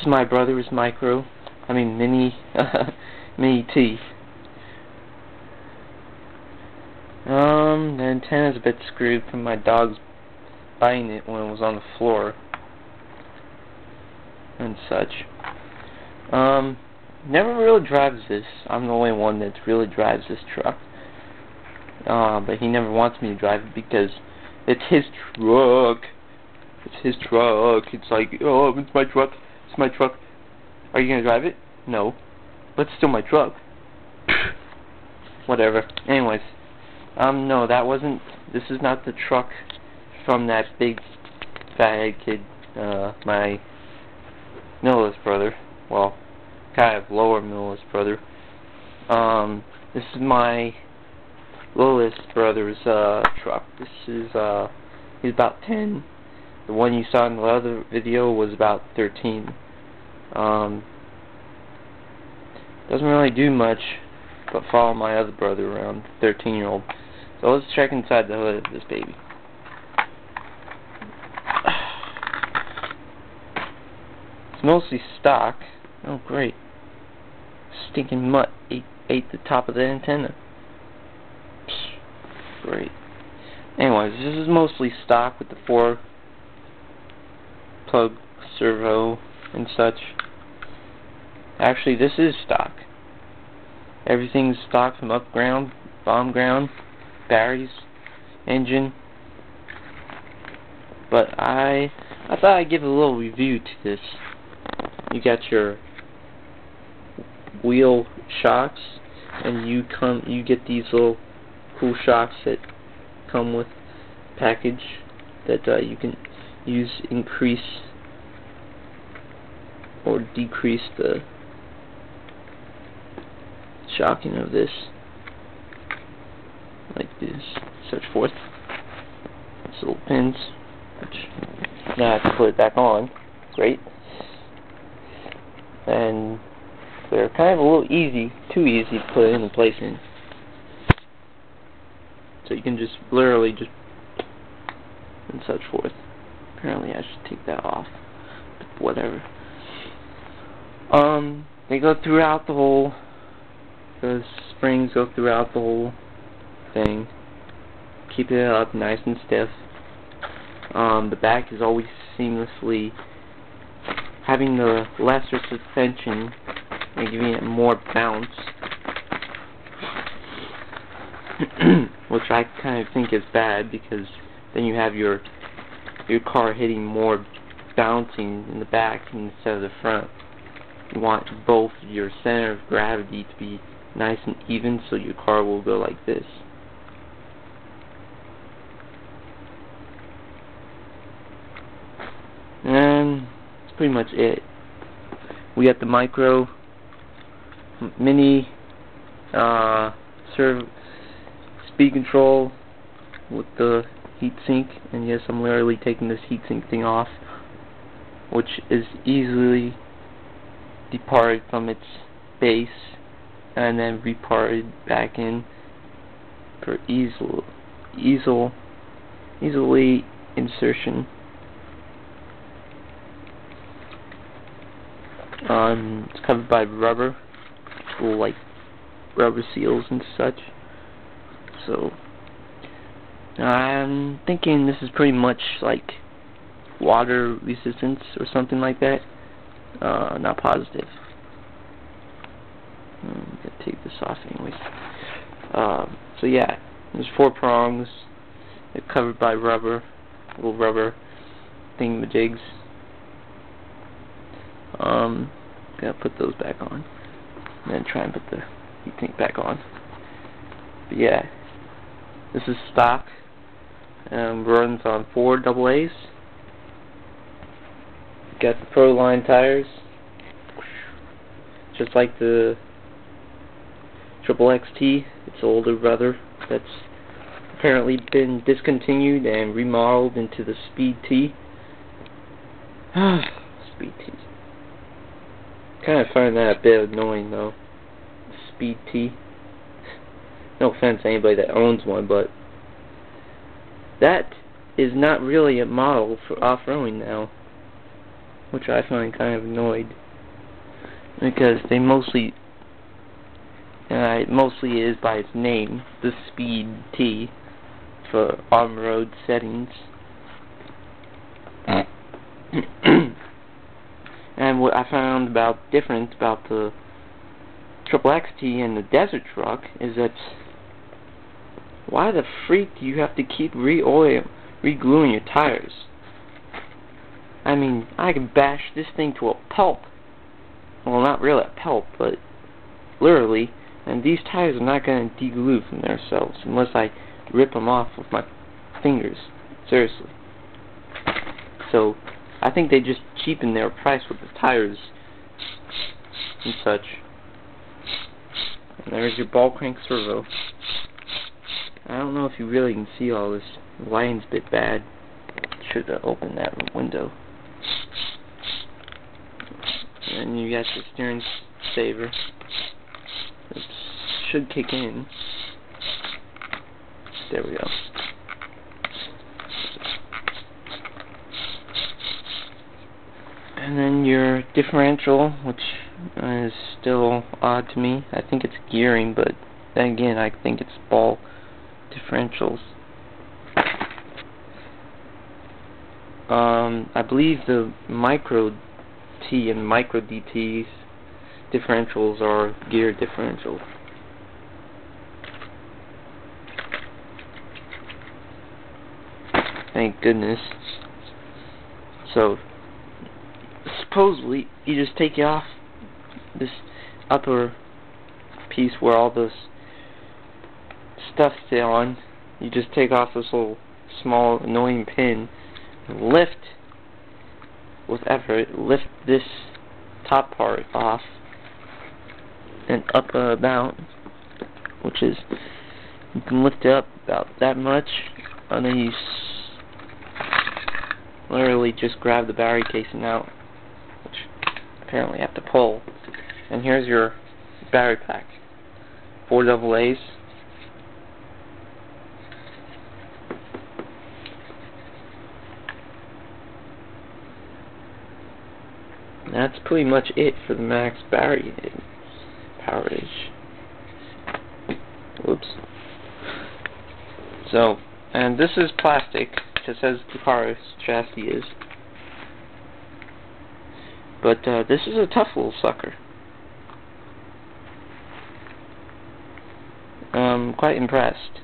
is my brother's micro. I mean mini mini T. The antenna's a bit screwed from my dog's biting it when it was on the floor and such. Never really drives this. I'm the only one that really drives this truck. But he never wants me to drive it because it's his truck. It's his truck. It's like, oh, it's my truck. It's my truck. Are you gonna drive it? No. But it's still my truck. Whatever. Anyways. No, that wasn't, this is not the truck from that big fathead kid, my middleest brother. Well, kind of lower middleest brother. This is my littlest brother's, truck. This is, he's about 10. The one you saw in the other video was about 13. Doesn't really do much but follow my other brother around, 13-year-old. So let's check inside the hood of this baby. It's mostly stock. Oh great. Stinking mutt ate the top of the antenna. Great. Anyways, this is mostly stock with the 4-plug servo and such. Actually, this is stock. Everything's stock from up ground, bottom ground, batteries, engine. But I thought I'd give a little review to this. You got your wheel shocks, and you get these little cool shocks that come with package that you can use, increase or decrease the shocking of this, like this, such forth. These little pins, which now I have to put it back on. Great. And they're kind of a little easy, too easy to put in and place in. So you can just literally just and such forth. Apparently I should take that off. But whatever. They go throughout the whole. The springs go throughout the whole thing. Keep it up nice and stiff. The back is always seamlessly having the lesser suspension and giving it more bounce. Which I kind of think is bad, because then you have your car hitting more bouncing in the back instead of the front. You want both your center of gravity to be nice and even, so your car will go like this. And that's pretty much it. We got the micro mini speed control with the heatsink, and yes, I'm literally taking this heatsink thing off, which is easily departed from its base and then reparted back in for easily insertion. It's covered by rubber, little like rubber seals and such. So I'm thinking this is pretty much like water resistance or something like that. Not positive. I'm gonna take this off anyways. So yeah, there's 4 prongs. They're covered by rubber, little rubber thingamajigs. Gotta put those back on, and then try and put the heatsink back on. But yeah, this is stock. Runs on 4 AA's. Got the Pro Line tires, just like the Triple XT. It's older brother that's apparently been discontinued and remodeled into the Speed T. Speed T. Kind of find that a bit annoying though. Speed T. No offense to anybody that owns one, but that is not really a model for off-roading now. which I find kind of annoyed, because they mostly, it mostly is by its name, the Speed T, for on-road settings. And what I found different about the XXT and the desert truck is that, why the freak do you have to keep re-gluing your tires? I mean, I can bash this thing to a pulp. Well, not really a pulp, but literally, and these tires are not going to deglue from themselves unless I rip them off with my fingers. Seriously. So, I think they just cheapen their price with the tires and such. And there's your ball crank servo. I don't know if you really can see all this. The lighting's a bit bad. Should have opened that window. And you got the steering saver. It should kick in. There we go. And then your differential, which is still odd to me. I think it's gearing, but then again, I think it's ball differentials. I believe the micro T and micro DT's differentials are gear differentials. Thank goodness. So, supposedly, you just take it off this upper piece where all this stuff's still on. You just take off this little small annoying pin and lift with effort, lift this top part off and up about, which is, you can lift it up about that much, and then you literally just grab the battery casing out, which apparently you have to pull. And here's your battery pack, 4 AA's. That's pretty much it for the max battery powerage. Whoops. So, and this is plastic, just as the car's chassis is. But this is a tough little sucker. I'm quite impressed.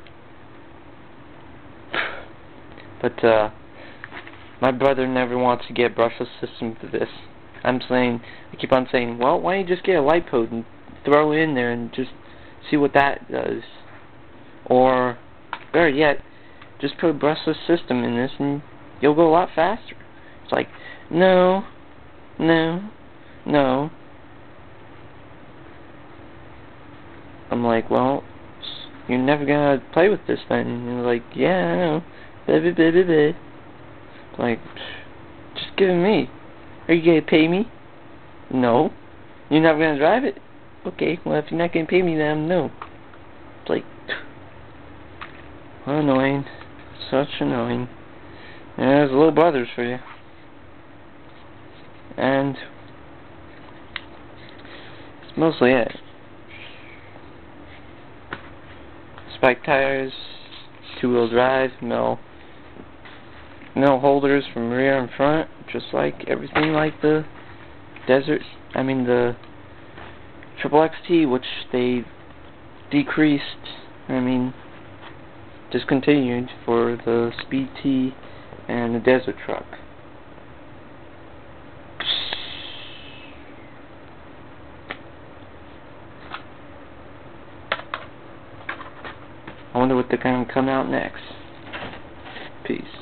But my brother never wants to get a brushless system for this. I keep on saying, well, why don't you just get a LiPo and throw it in there and just see what that does? Or, better yet, just put a brushless system in this and you'll go a lot faster. It's like, no, no, no. I'm like, well, you're never gonna play with this then. And you're like, yeah, I know. Baby, baby, baby. Like, just give it me. Are you gonna pay me? No. You're not gonna drive it? Okay, well, if you're not gonna pay me, then no. It's like, annoying. Such annoying. And there's little brothers for you. And that's mostly it. Spike tires, 2-wheel drive, no holders from rear and front, just like everything like the the XXT, which they discontinued for the Speed T and the Desert truck. I wonder what they're going to come out next. Peace.